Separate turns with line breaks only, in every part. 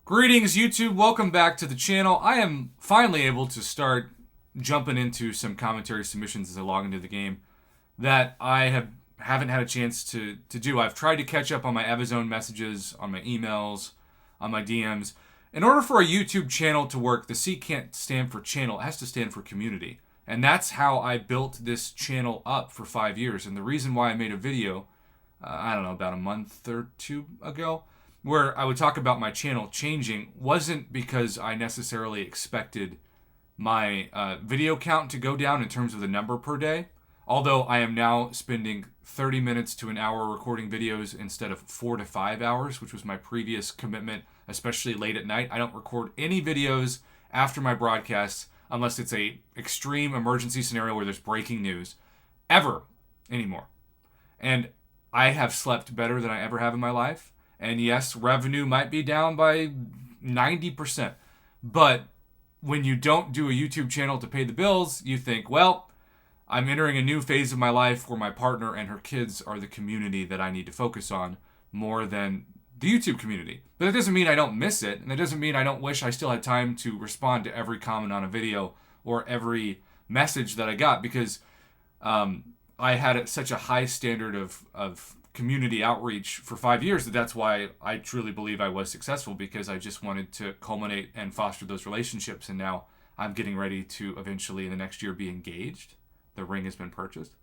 Greetings, YouTube. Welcome back to the channel. I am finally able to start jumping into some commentary submissions as I log into the game that haven't had a chance to do. I've tried to catch up on my Evizone messages, on my emails, on my DMs. In order for a YouTube channel to work, the C can't stand for channel. It has to stand for community. And that's how I built this channel up for 5 years. And the reason why I made a video, I don't know, about a month or two ago, where I would talk about my channel changing wasn't because I necessarily expected my video count to go down in terms of the number per day. Although I am now spending 30 minutes to an hour recording videos instead of 4 to 5 hours, which was my previous commitment, especially late at night. I don't record any videos after my broadcasts unless it's a extreme emergency scenario where there's breaking news, ever anymore. And I have slept better than I ever have in my life. And yes, revenue might be down by 90%. But when you don't do a YouTube channel to pay the bills, you think, well, I'm entering a new phase of my life where my partner and her kids are the community that I need to focus on more than the YouTube community. But that doesn't mean I don't miss it. And that doesn't mean I don't wish I still had time to respond to every comment on a video or every message that I got, because I had such a high standard of community outreach for 5 years that's why I truly believe I was successful, because I just wanted to culminate and foster those relationships. And now I'm getting ready to eventually in the next year be engaged. The ring has been purchased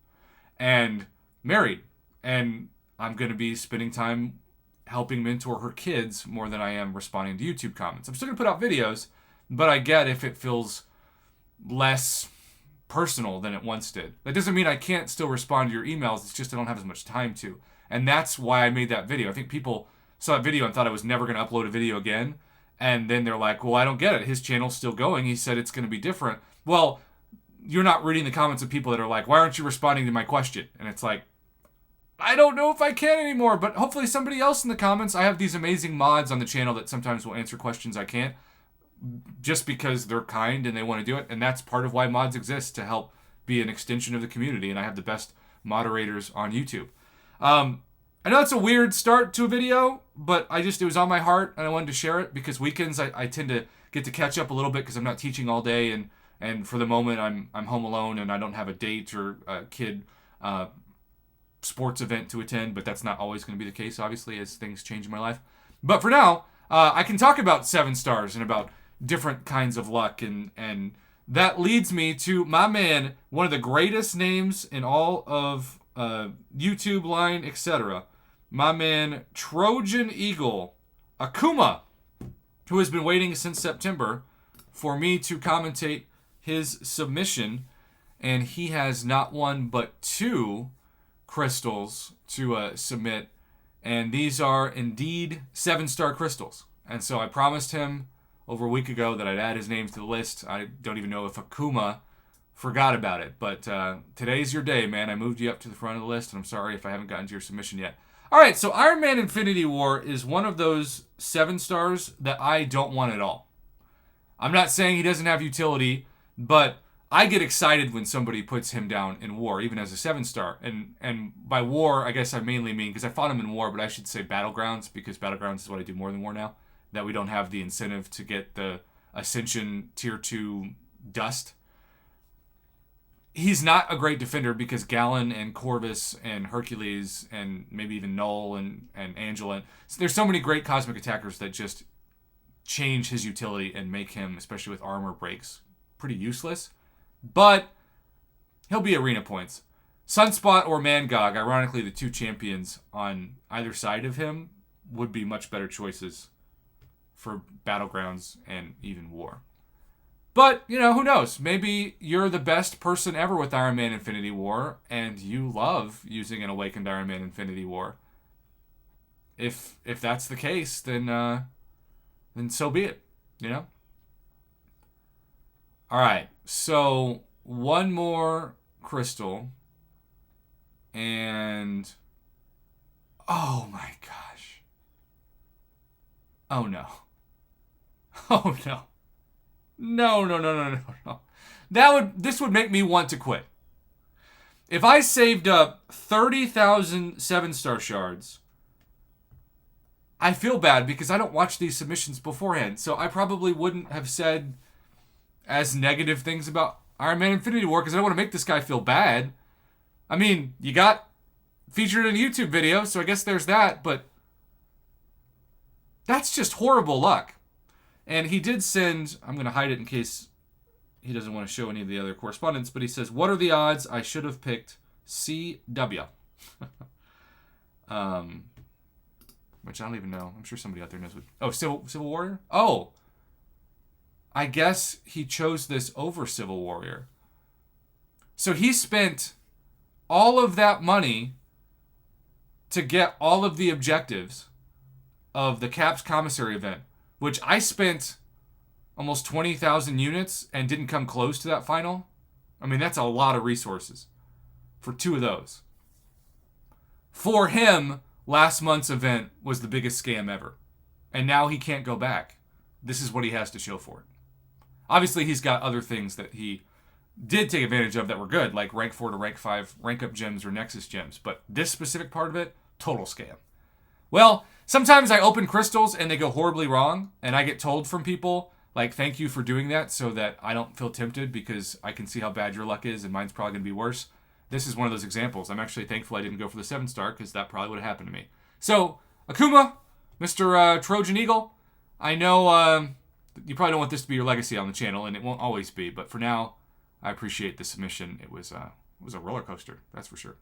and married, and I'm going to be spending time helping mentor her kids more than I am responding to YouTube comments. I'm still going to put out videos, but I get if it feels less personal than it once did. That doesn't mean I can't still respond to your emails. It's just I don't have as much time to. And that's why I made that video. I think people saw that video and thought I was never going to upload a video again. And then they're like, well, I don't get it. His channel's still going. He said it's going to be different. Well, you're not reading the comments of people that are like, why aren't you responding to my question? And it's like, I don't know if I can anymore, but hopefully somebody else in the comments. I have these amazing mods on the channel that sometimes will answer questions I can't, just because they're kind and they want to do it. And that's part of why mods exist, to help be an extension of the community. And I have the best moderators on YouTube. I know it's a weird start to a video, but it was on my heart and I wanted to share it, because weekends I tend to get to catch up a little bit because I'm not teaching all day, and for the moment I'm home alone and I don't have a date or a kid sports event to attend, but that's not always going to be the case, obviously, as things change in my life. But for now, I can talk about 7 stars and about different kinds of luck, and that leads me to my man, one of the greatest names in all of YouTube line, etc. My man, Trojan Eagle Akuma, who has been waiting since September for me to commentate his submission, and he has not one but 2 crystals to submit, and these are indeed 7-star crystals. And so I promised him over a week ago that I'd add his name to the list. I don't even know if Akuma forgot about it, but today's your day, man. I moved you up to the front of the list, and I'm sorry if I haven't gotten to your submission yet. All right, so Iron Man Infinity War is one of those 7 stars that I don't want at all. I'm not saying he doesn't have utility, but I get excited when somebody puts him down in war, even as a 7-star. And by war, I guess I mainly mean, because I fought him in war, but I should say Battlegrounds, because Battlegrounds is what I do more than war now, that we don't have the incentive to get the Ascension Tier 2 dust. He's not a great defender because Gallon and Corvus and Hercules and maybe even Null and Angela. So there's so many great cosmic attackers that just change his utility and make him, especially with armor breaks, pretty useless. But he'll be arena points. Sunspot or Mangog, ironically the 2 champions on either side of him, would be much better choices for Battlegrounds and even war. But, who knows? Maybe you're the best person ever with Iron Man Infinity War, and you love using an Awakened Iron Man Infinity War. If that's the case, then so be it, All right, so one more crystal, and oh my gosh. Oh no. Oh no. No. This would make me want to quit. If I saved up 30,000 7-star shards I feel bad because I don't watch these submissions beforehand, so I probably wouldn't have said as negative things about Iron Man Infinity War because I don't want to make this guy feel bad. I mean, you got featured in a YouTube video, so I guess there's that, but that's just horrible luck. And he did send, I'm going to hide it in case he doesn't want to show any of the other correspondence, but he says, what are the odds I should have picked CW? Which I don't even know. I'm sure somebody out there knows what. Oh, Civil Warrior? Oh, I guess he chose this over Civil Warrior. So he spent all of that money to get all of the objectives of the Caps Commissary event, which I spent almost 20,000 units and didn't come close to that final. I mean, that's a lot of resources for 2 of those. For him, last month's event was the biggest scam ever. And now he can't go back. This is what he has to show for it. Obviously, he's got other things that he did take advantage of that were good, like rank 4 to rank 5, rank up gems or Nexus gems. But this specific part of it, total scam. Well, sometimes I open crystals and they go horribly wrong, and I get told from people, like, thank you for doing that so that I don't feel tempted because I can see how bad your luck is and mine's probably going to be worse. This is one of those examples. I'm actually thankful I didn't go for the 7-star because that probably would have happened to me. So, Akuma, Mr. Trojan Eagle, I know you probably don't want this to be your legacy on the channel, and it won't always be, but for now, I appreciate the submission. It was a roller coaster, that's for sure.